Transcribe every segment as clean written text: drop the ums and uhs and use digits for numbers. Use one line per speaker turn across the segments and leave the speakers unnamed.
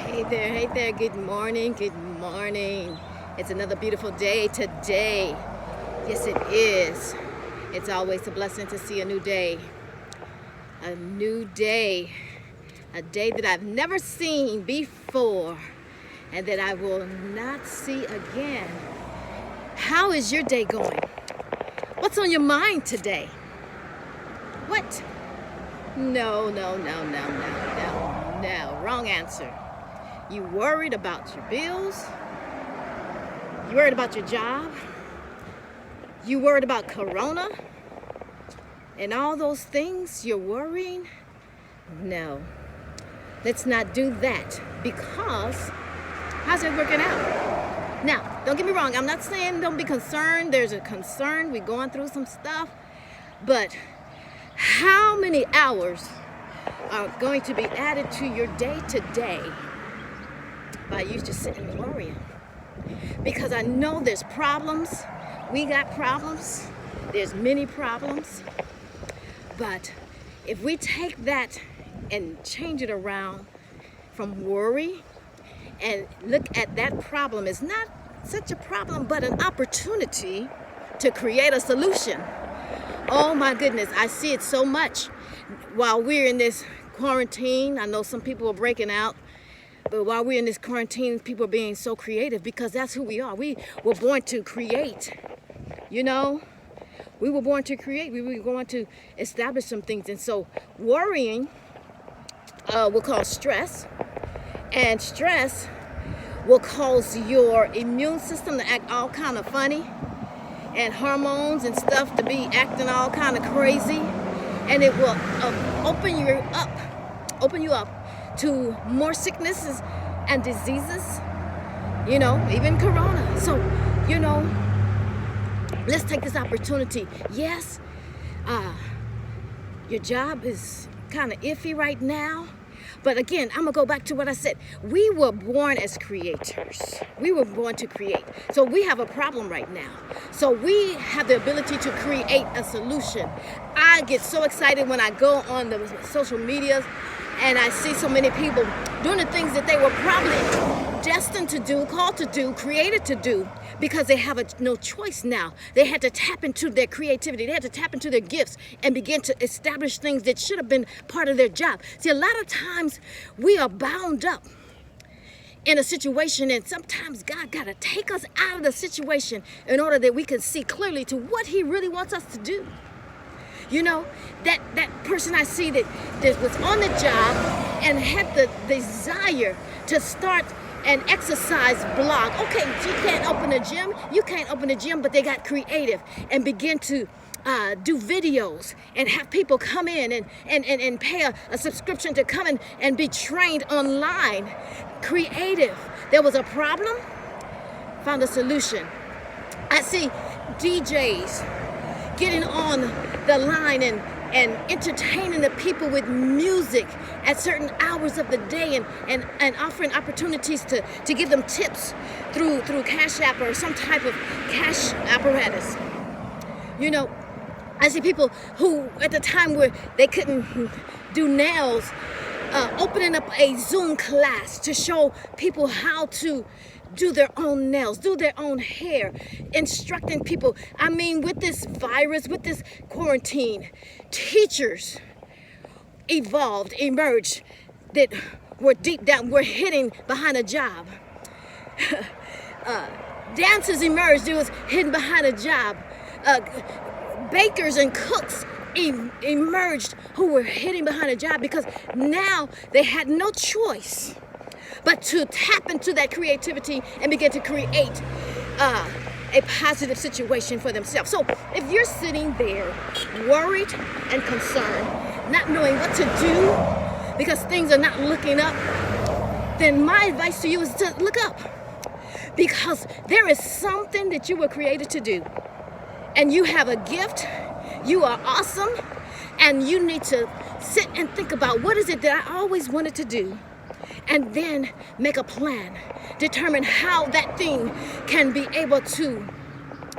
Hey there, good morning, good morning. It's another beautiful day today. Yes, it is. It's always a blessing to see a new day. A new day. A day that I've never seen before and that I will not see again. How is your day going? What's on your mind today? What? No. Wrong answer. You worried about your bills? You worried about your job? You worried about Corona? And all those things you're worrying? No. Let's not do that because how's it working out? Now, don't get me wrong. I'm not saying don't be concerned. There's a concern. We're going through some stuff. But how many hours are going to be added to your day today by you just sitting and worrying? Because I know there's problems. We got problems. There's many problems. But if we take that and change it around from worry and look at that problem as not such a problem, but an opportunity to create a solution. Oh my goodness, I see it so much while we're in this quarantine. I know some people are breaking out, but while we're in this quarantine, people are being so creative because that's who we are. We were born to create, you know? We were born to create. We were born to establish some things. And so worrying will cause stress, and stress will cause your immune system to act all kind of funny and hormones and stuff to be acting all kind of crazy, and it will open you up to more sicknesses and diseases, even Corona. So, let's take this opportunity. Yes, your job is kind of iffy right now. But again, I'm going to go back to what I said. We were born as creators. We were born to create. So we have a problem right now. So we have the ability to create a solution. I get so excited when I go on the social medias and I see so many people doing the things that they were probably destined to do, called to do, created to do, because they have no choice now. They had to tap into their creativity. They had to tap into their gifts and begin to establish things that should have been part of their job. See, a lot of times we are bound up in a situation, and sometimes God got to take us out of the situation in order that we can see clearly to what He really wants us to do. That person I see that was on the job and had the desire to start an exercise blog. Okay, you can't open a gym. You can't open a gym, but they got creative and begin to do videos and have people come in and pay a subscription to come in and be trained online. Creative. There was a problem, found a solution. I see DJs getting on the line and entertaining the people with music at certain hours of the day and offering opportunities to give them tips through Cash App or some type of cash apparatus. I see people who at the time where they couldn't do nails, opening up a Zoom class to show people how to do their own nails, do their own hair, instructing people. I mean, with this virus, with this quarantine, teachers emerged that were deep down, were hidden behind a job. Dancers emerged, it was hidden behind a job. Bakers and cooks emerged who were hidden behind a job because now they had no choice but to tap into that creativity and begin to create a positive situation for themselves. So if you're sitting there worried and concerned, not knowing what to do because things are not looking up, then my advice to you is to look up, because there is something that you were created to do, and you have a gift. You are awesome, and you need to sit and think about what is it that I always wanted to do, and then make a plan. Determine how that thing can be able to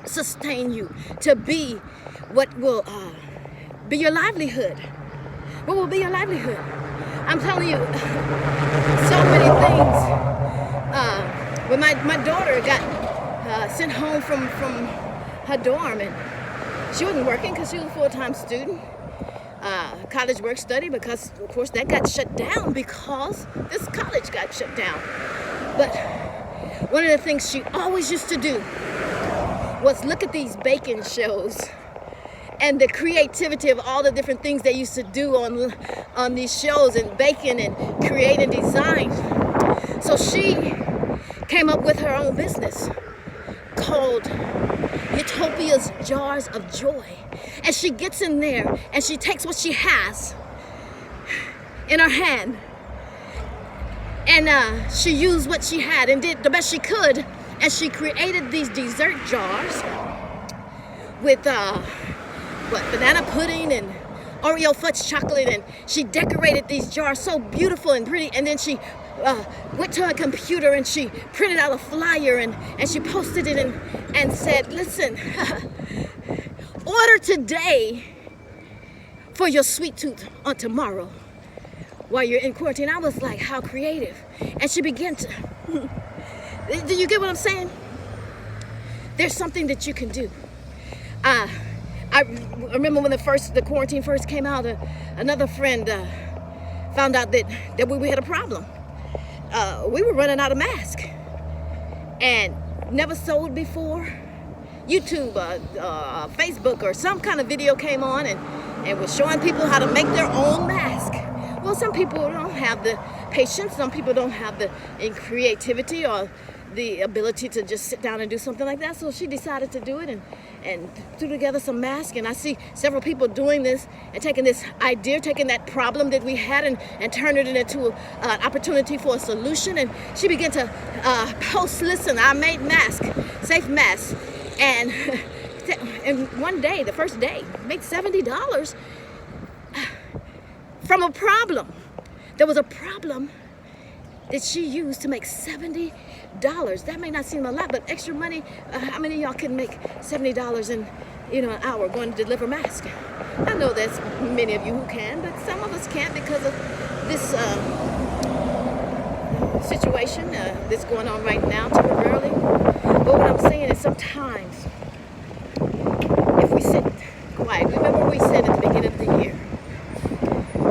sustain you, to be what will be your livelihood. What will be your livelihood? I'm telling you, so many things sent home from her dorm, and she wasn't working because she was a full-time student. College work study, because of course that got shut down because this college got shut down. But one of the things she always used to do was look at these baking shows and the creativity of all the different things they used to do on these shows, and baking and creating design. So she came up with her own business called Utopia's Jars of Joy. And she gets in there and she takes what she has in her hand, and she used what she had and did the best she could, and she created these dessert jars with banana pudding and Oreo fudge chocolate, and she decorated these jars so beautiful and pretty, and then she went to her computer and she printed out a flyer and she posted it and said, listen, order today for your sweet tooth on tomorrow while you're in quarantine. I was like, how creative. And she began to, do you get what I'm saying? There's something that you can do. I remember when the quarantine first came out, another friend found out that we had a problem. We were running out of masks and never sold before. YouTube, Facebook, or some kind of video came on and was showing people how to make their own mask. Well, some people don't have the patience. Some people don't have the creativity or the ability to just sit down and do something like that. So she decided to do it and threw together some masks. And I see several people doing this and taking this idea, taking that problem that we had and turning it into an opportunity for a solution. And she began to post, listen, I made masks, safe masks. And one day, the first day, made $70 from a problem. There was a problem that she used to make $70. That may not seem a lot, but extra money. How many of y'all can make $70 in an hour going to deliver masks? I know there's many of you who can, but some of us can't because of this situation that's going on right now temporarily. But what I'm saying is sometimes if we sit quiet, remember we said at the beginning of the year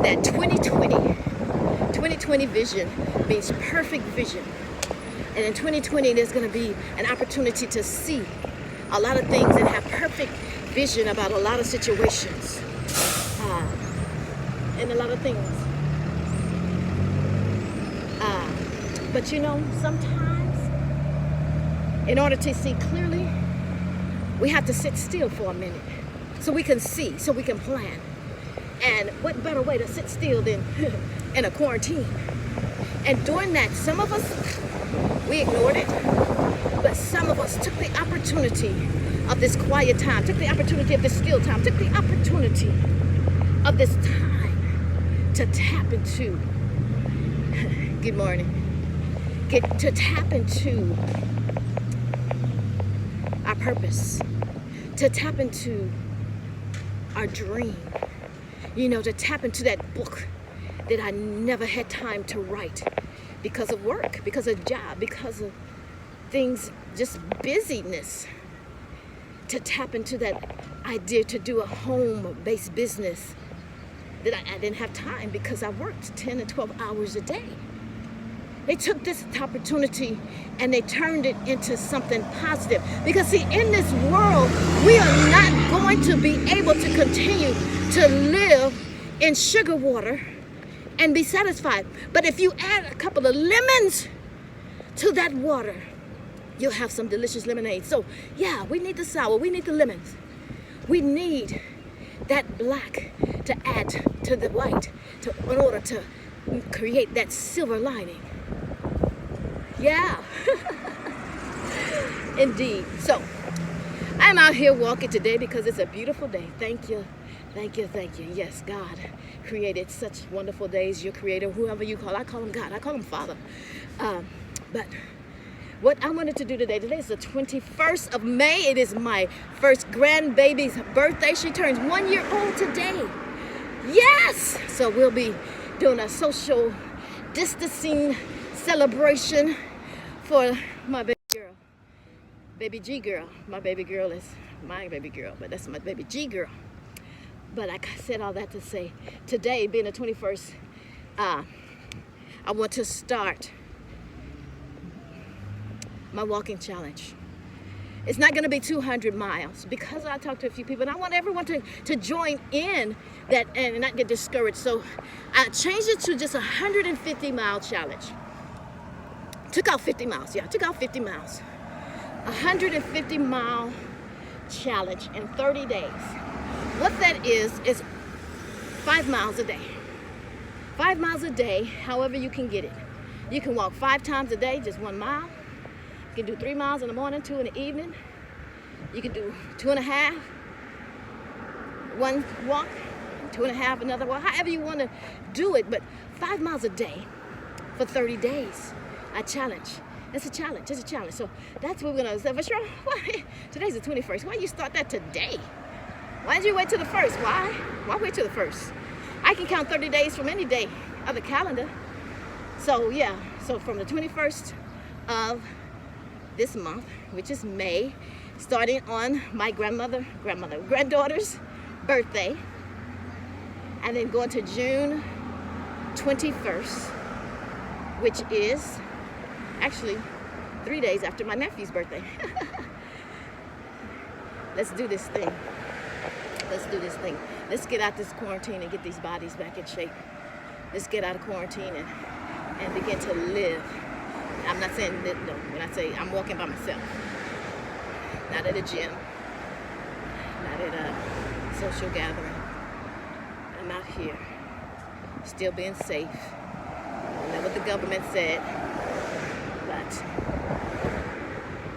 that 2020 vision means perfect vision. And in 2020, there's going to be an opportunity to see a lot of things and have perfect vision about a lot of situations and a lot of things. But you know, sometimes in order to see clearly, we have to sit still for a minute so we can see, so we can plan. And what better way to sit still than in a quarantine? And during that, some of us, we ignored it, but some of us took the opportunity of this quiet time, took the opportunity of this still time, took the opportunity of this time to tap into, good morning, to tap into our purpose, to tap into our dream, you know, to tap into that book that I never had time to write because of work, because of job, because of things, just busyness, to tap into that idea to do a home-based business that I didn't have time because I worked 10 to 12 hours a day. They took this opportunity and they turned it into something positive. Because see, in this world, we are not going to be able to continue to live in sugar water and be satisfied. But if you add a couple of lemons to that water, you'll have some delicious lemonade. So yeah, we need the sour, we need the lemons. We need that black to add to the white in order to create that silver lining. Yeah, indeed. So I'm out here walking today because it's a beautiful day. Thank you. Thank you, thank you. Yes, God created such wonderful days. Your creator, whoever you call, I call him God, I call him Father. But what I wanted to do today is the 21st of May. It is my first grandbaby's birthday. She turns 1 year old today. Yes! So we'll be doing a social distancing celebration for my baby girl. baby G girl. My baby girl is my baby girl, but that's my baby G girl. But like I said all that to say, today being the 21st, I want to start my walking challenge. It's not going to be 200 miles because I talked to a few people and I want everyone to join in that and not get discouraged. So I changed it to just a 150-mile challenge. Took out 50 miles. Yeah, I took out 50 miles. 150-mile challenge in 30 days. What that is 5 miles a day. 5 miles a day, however you can get it. You can walk 5 times a day, just 1 mile. You can do 3 miles in the morning, 2 in the evening. You can do 2.5, 1 walk, 2.5, another walk, however you want to do it, but 5 miles a day for 30 days. A challenge. It's a challenge. It's a challenge. So that's what we're going to say. But sure, today's the 21st. Why you start that today? Why did you wait till the 1st? Why? Why wait till the 1st? I can count 30 days from any day of the calendar. So yeah, so from the 21st of this month, which is May, starting on my granddaughter's birthday, and then going to June 21st, which is actually 3 days after my nephew's birthday. Let's do this thing. Let's do this thing. Let's get out this quarantine and get these bodies back in shape. Let's get out of quarantine and begin to live. I'm not saying that, no, when I say I'm walking by myself, not at a gym, not at a social gathering. I'm out here, still being safe. I know what the government said, but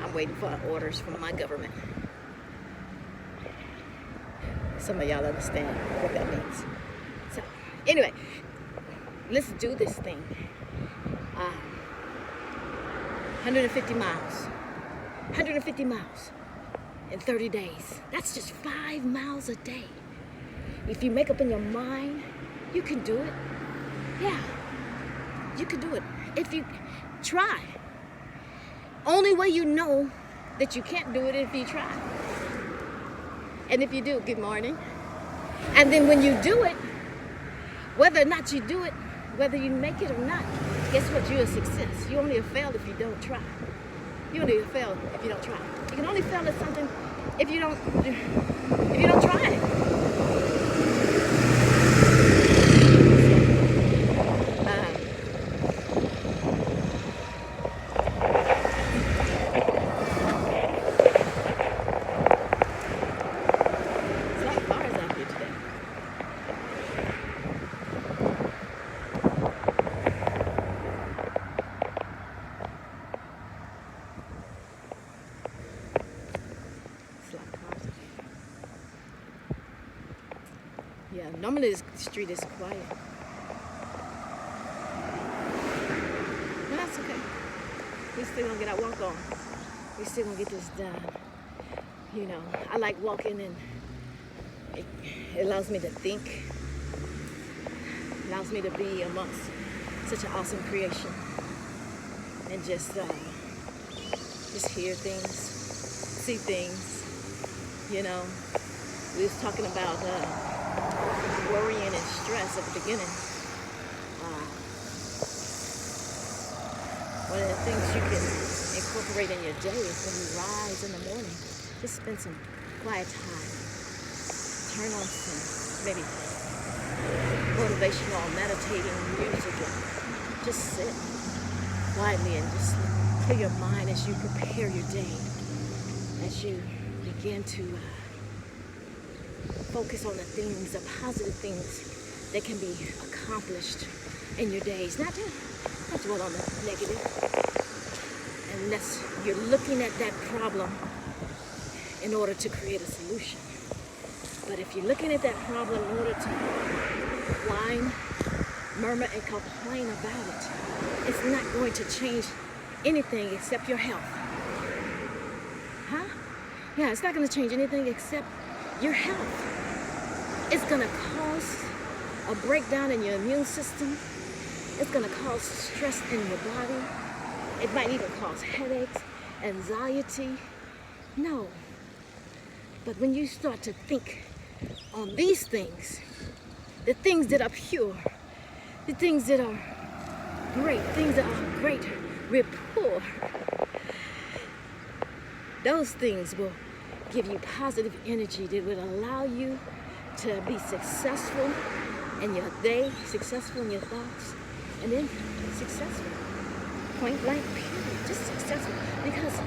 I'm waiting for orders from my government. Some of y'all understand what that means. So, anyway, let's do this thing. 150 miles. 150 miles in 30 days. That's just 5 miles a day. If you make up in your mind, you can do it. Yeah, you can do it. If you try. Only way you know that you can't do it if you try. And if you do, good morning. And then when you do it, whether or not you do it, whether you make it or not, guess what? You're a success. You only have failed if you don't try. You only have failed if you don't try. You can only fail at something if you don't try it. Yeah, normally this street is quiet. But that's okay. We still gonna get our walk on. We still gonna get this done. You know, I like walking and it allows me to think. It allows me to be amongst such an awesome creation. And just hear things, see things, you know. We was talking about worrying and stress at the beginning. One of the things you can incorporate in your day is when you rise in the morning, just spend some quiet time. Turn on some maybe motivational or meditating music and just sit quietly and just clear your mind as you prepare your day, as you begin to focus on the things, the positive things that can be accomplished in your days. Not dwell on the negative. Unless you're looking at that problem in order to create a solution. But if you're looking at that problem in order to whine, murmur, and complain about it, it's not going to change anything except your health. Huh? Yeah, it's not going to change anything except your health. It's going to cause a breakdown in your immune system. It's going to cause stress in your body. It might even cause headaches, anxiety, No. But when you start to think on these things, the things that are pure, the things that are great, things that are great rapport, those things will give you positive energy that will allow you to be successful in your day, successful in your thoughts, and then successful. Point blank, period. Just successful. Because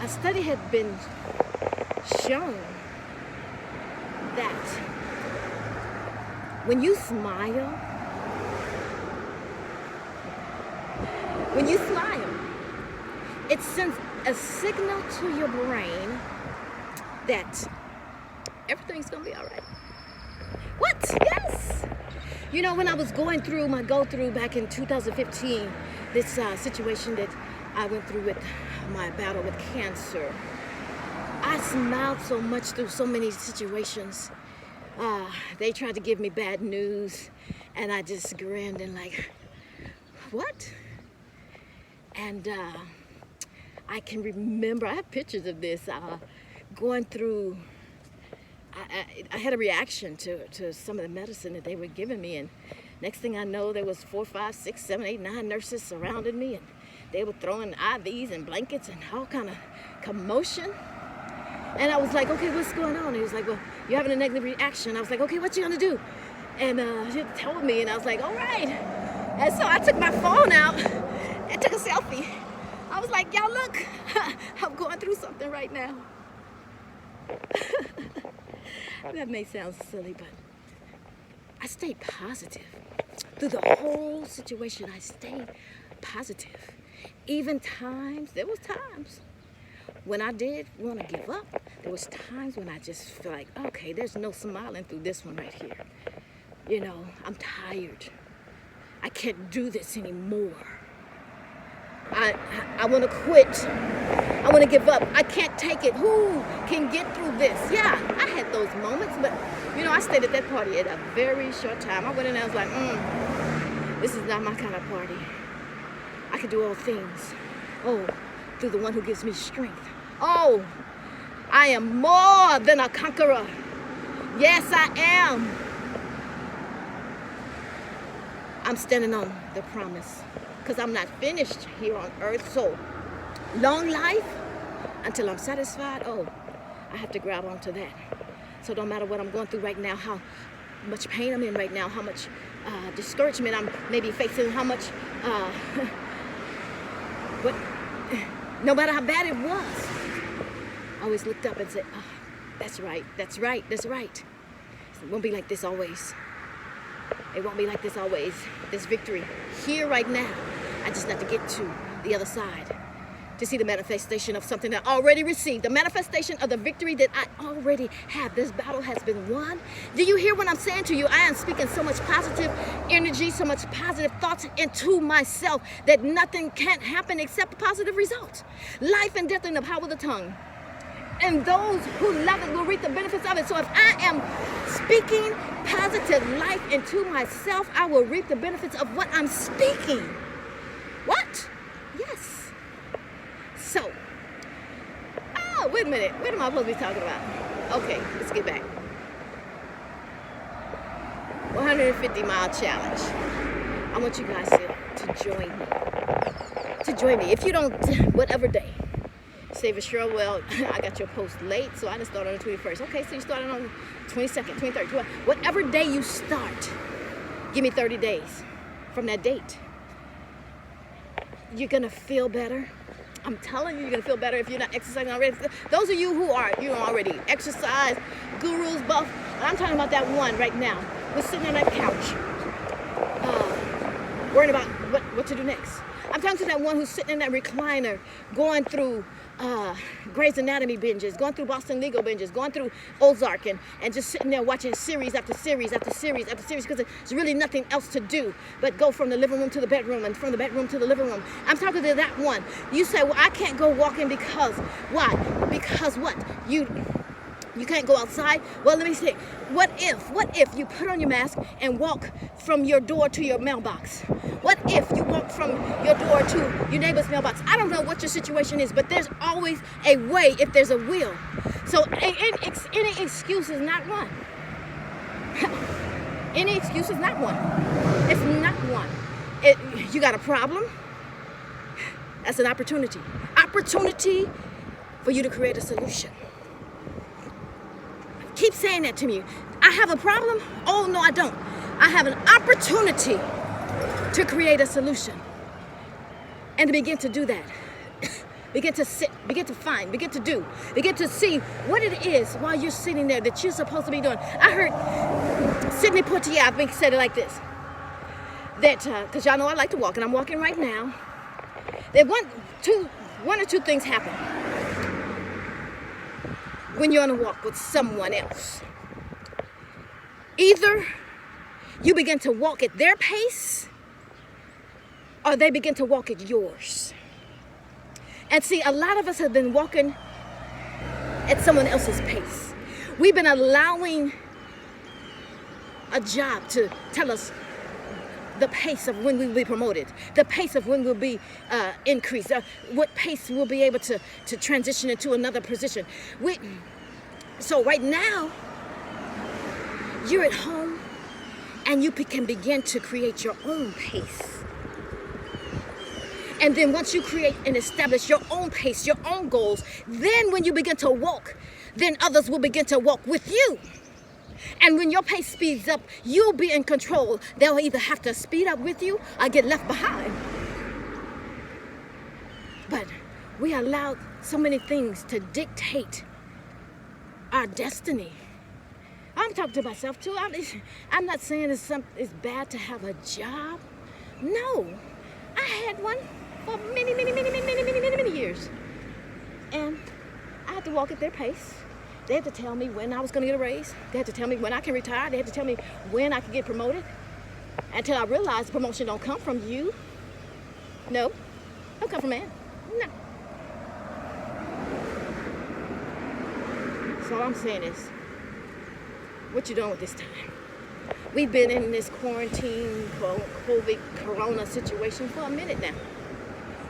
a study had been shown that when you smile, it sends a signal to your brain that everything's gonna be all right. What? Yes. You know, when I was going through my go-through back in 2015, this situation that I went through with my battle with cancer, I smiled so much through so many situations. They tried to give me bad news, and I just grinned and like, what? And I can remember, I have pictures of this, going through, I had a reaction to some of the medicine that they were giving me, and next thing I know, there was 4, 5, 6, 7, 8, 9 nurses surrounded me, and they were throwing IVs and blankets and all kind of commotion. And I was like, okay, what's going on? He was like, well, you're having a negative reaction. I was like, okay, what you gonna do? And he told me, and I was like, all right. And so I took my phone out and took a selfie. I was like, y'all look, I'm going through something right now. That may sound silly, but I stayed positive. Through the whole situation, I stayed positive. Even times, there was times when I did want to give up. There was times when I just felt like, okay, there's no smiling through this one right here. You know, I'm tired. I can't do this anymore. I want to quit. I want to give up. I can't take it. Who can get through this? Yeah, I had those moments, but you know, I stayed at that party at a very short time. I went in there, I was like, this is not my kind of party. I can do all things. Oh, through the one who gives me strength. Oh, I am more than a conqueror. Yes, I am. I'm standing on the promise because I'm not finished here on earth. So long life until I'm satisfied. Oh, I have to grab onto that. So no matter what I'm going through right now, how much pain I'm in right now, how much discouragement I'm maybe facing, how much, but no matter how bad it was, I always looked up and said, oh, that's right, that's right, that's right. It won't be like this always. It won't be like this always. This victory here right now. I just have to get to the other side to see the manifestation of something that I already received. The manifestation of the victory that I already have. This battle has been won. Do you hear what I'm saying to you? I am speaking so much positive energy, so much positive thoughts into myself that nothing can't happen except positive results. Life and death in the power of the tongue. And those who love it will reap the benefits of it. So if I am speaking positive life into myself, I will reap the benefits of what I'm speaking. What? Yes. So, oh, wait a minute. What am I supposed to be talking about? Okay, let's get back. 150-mile challenge. I want you guys to join me. To join me. If you don't, whatever day. Say for sure, well, I got your post late, so I didn't start on the 21st. Okay, so you started on the 22nd, 23rd, 12th. Whatever day you start, give me 30 days from that date. You're going to feel better. I'm telling you, you're going to feel better if you're not exercising already. Those of you who are, already exercise, gurus, buff, I'm talking about that one right now. We're sitting on that couch, worrying about what to do next. I'm talking to that one who's sitting in that recliner, going through Grey's Anatomy binges, going through Boston Legal binges, going through Ozark, and just sitting there watching series after series after series after series because there's really nothing else to do but go from the living room to the bedroom and from the bedroom to the living room. I'm talking to that one. You say, well, I can't go walking because, why? Because what? You You can't go outside. Well, let me say, what if you put on your mask and walk from your door to your mailbox? What if you walk from your door to your neighbor's mailbox? I don't know what your situation is, but there's always a way if there's a will. So any excuse is not one. Any excuse is not one. It's not one. You got a problem? That's an opportunity. Opportunity for you to create a solution. Keep saying that to me. I have a problem? Oh, no, I don't. I have an opportunity to create a solution. And to begin to do that. Begin to sit, begin to find, begin to do, begin to see what it is while you're sitting there that you're supposed to be doing. I heard Sidney Poitier, I think, said it like this. That, because y'all know I like to walk, and I'm walking right now. That one or two things happen when you're on a walk with someone else. Either you begin to walk at their pace, or they begin to walk at yours. And see, a lot of us have been walking at someone else's pace. We've been allowing a job to tell us the pace of when we will be promoted, the pace of when we'll be increased, what pace we'll be able to transition into another position. So right now, you're at home and you can begin to create your own pace. And then once you create and establish your own pace, your own goals, then when you begin to walk, then others will begin to walk with you. And when your pace speeds up, you'll be in control. They'll either have to speed up with you or get left behind. But we allow so many things to dictate our destiny. I'm talking to myself too. I'm not saying it's bad to have a job. No, I had one for many years. And I had to walk at their pace. They had to tell me when I was going to get a raise. They had to tell me when I can retire. They had to tell me when I could get promoted. Until I realized the promotion don't come from you. No, don't come from man. No. So all I'm saying is, what you doing with this time? We've been in this quarantine, COVID, corona situation for a minute now.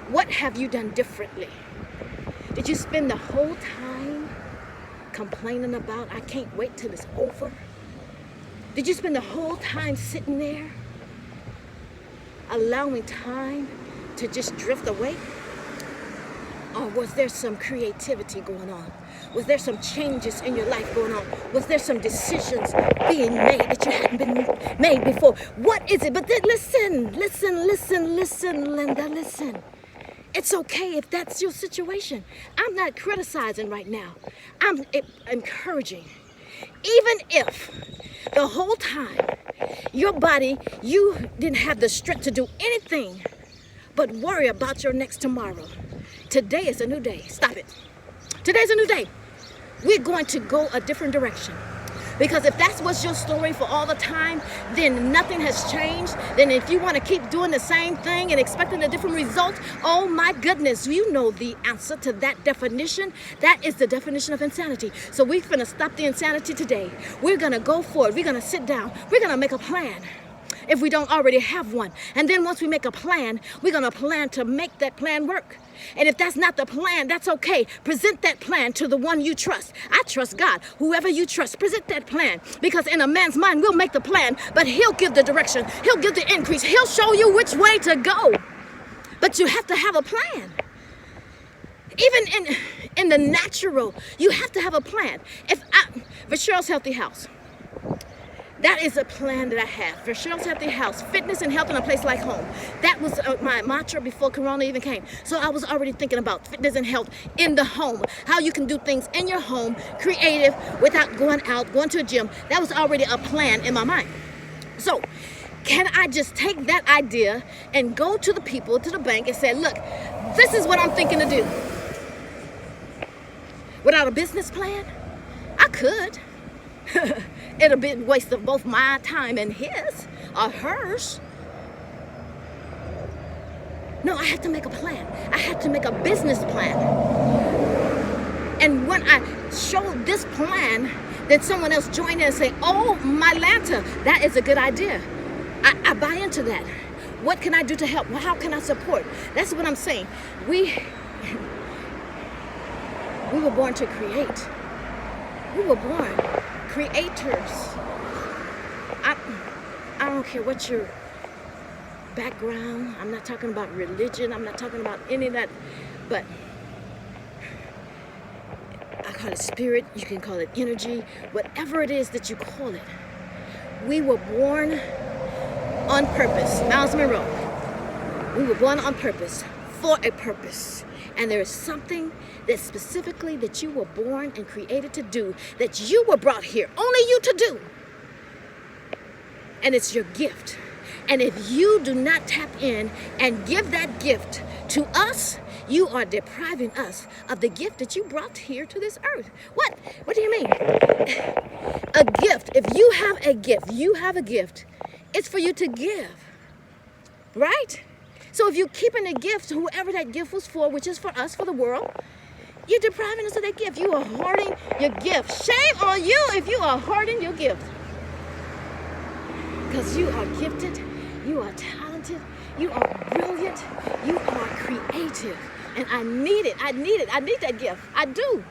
What have you done differently? Did you spend the whole time complaining about, I can't wait till it's over? Did you spend the whole time sitting there, allowing time to just drift away? Or was there some creativity going on? Was there some changes in your life going on? Was there some decisions being made that you hadn't been made before? What is it? But then listen, Linda, listen. It's okay if that's your situation. I'm not criticizing right now. I'm encouraging. Even if the whole time your body, you didn't have the strength to do anything but worry about your next tomorrow. Today is a new day. Stop it. Today's a new day. We're going to go a different direction. Because if that was your story for all the time, then nothing has changed. Then if you want to keep doing the same thing and expecting a different result, oh my goodness, you know the answer to that definition. That is the definition of insanity. So we're going to stop the insanity today. We're going to go forward. We're going to sit down. We're going to make a plan if we don't already have one. And then once we make a plan, we're going to plan to make that plan work. And if that's not the plan, that's okay. Present that plan to the one you trust. I trust God. Whoever you trust, present that plan. Because in a man's mind, we'll make the plan, but he'll give the direction. He'll give the increase. He'll show you which way to go. But you have to have a plan. Even in the natural, you have to have a plan. For Cheryl's Healthy House, that is a plan that I have. For Cheryl's Healthy House, fitness and health in a place like home. That was my mantra before Corona even came. So I was already thinking about fitness and health in the home. How you can do things in your home, creative, without going out, going to a gym. That was already a plan in my mind. So can I just take that idea and go to the people, to the bank, and say, look, this is what I'm thinking to do. Without a business plan? I could. It'll be a waste of both my time and his or hers. No, I had to make a plan. I had to make a business plan. And when I show this plan, then someone else join in and say, oh, my Lanta, that is a good idea. I buy into that. What can I do to help? How can I support? That's what I'm saying. We were born to create. We were born creators. I don't care what your background. I'm not talking about religion. I'm not talking about any of that. But I call it spirit. You can call it energy. Whatever it is that you call it. We were born on purpose. Miles Monroe. We were born on purpose for a purpose. And there is something that specifically that you were born and created to do, that you were brought here, only you to do. And it's your gift. And if you do not tap in and give that gift to us, you are depriving us of the gift that you brought here to this earth. What? What do you mean? A gift. If you have a gift, you have a gift. It's for you to give. Right? So if you're keeping a gift, whoever that gift was for, which is for us, for the world, you're depriving us of that gift. You are hoarding your gift. Shame on you if you are hoarding your gift. Because you are gifted, you are talented, you are brilliant, you are creative. And I need it. I need that gift. I do.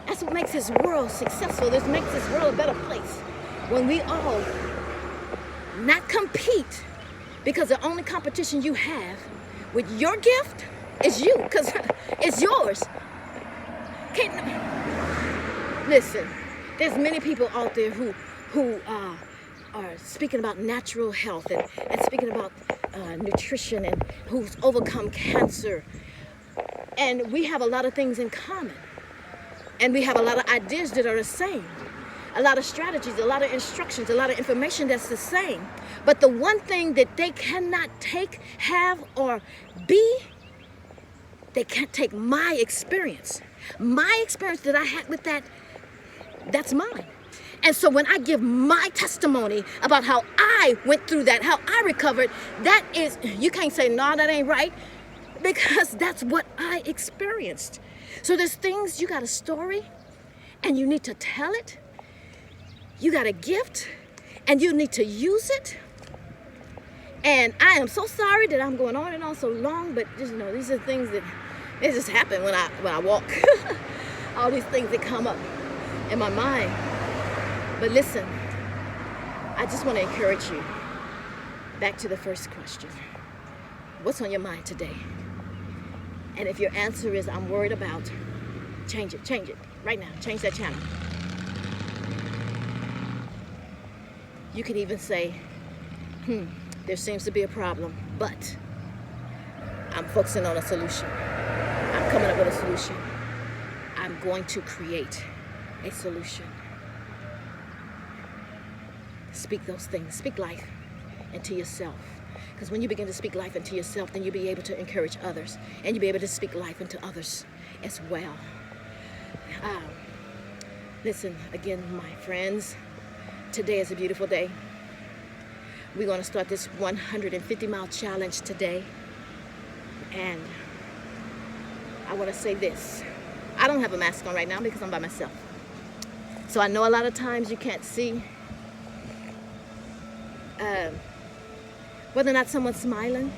That's what makes this world successful. This makes this world a better place. When we all not compete, because the only competition you have with your gift is you, because it's yours. Listen, there's many people out there who are speaking about natural health and speaking about nutrition, and who's overcome cancer. And we have a lot of things in common. And we have a lot of ideas that are the same. A lot of strategies, a lot of instructions, a lot of information that's the same. But the one thing that they cannot take, have, or be, they can't take my experience. My experience that I had with that, that's mine. And so when I give my testimony about how I went through that, how I recovered, that is, you can't say, no, that ain't right, because that's what I experienced. So there's things, you got a story, and you need to tell it. You got a gift, and you need to use it. And I am so sorry that I'm going on and on so long, but just, these are things that it just happen when I walk. All these things that come up in my mind. But listen, I just want to encourage you. Back to the first question. What's on your mind today? And if your answer is, I'm worried about, change it right now. Change that channel. You can even say, there seems to be a problem, but I'm focusing on a solution. I'm coming up with a solution. I'm going to create a solution. Speak those things. Speak life into yourself. Because when you begin to speak life into yourself, then you'll be able to encourage others. And you'll be able to speak life into others as well. Listen, again, my friends, today is a beautiful day. We're going to start this 150-mile challenge today. And I want to say this. I don't have a mask on right now because I'm by myself. So I know a lot of times you can't see whether or not someone's smiling.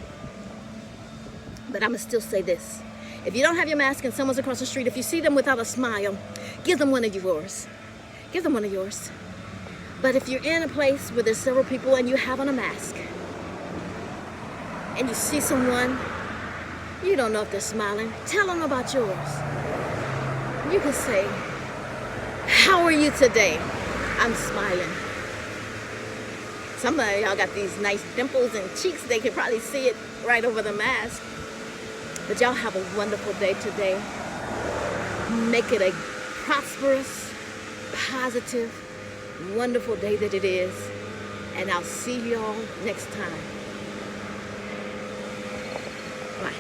But I'm going to still say this. If you don't have your mask and someone's across the street, if you see them without a smile, give them one of yours. Give them one of yours. But if you're in a place where there's several people and you have on a mask, and you see someone, you don't know if they're smiling, tell them about yours. You can say, how are you today? I'm smiling. Some of y'all got these nice dimples and cheeks. They can probably see it right over the mask. But y'all have a wonderful day today. Make it a prosperous, positive, wonderful day that it is. And I'll see y'all next time. Bye.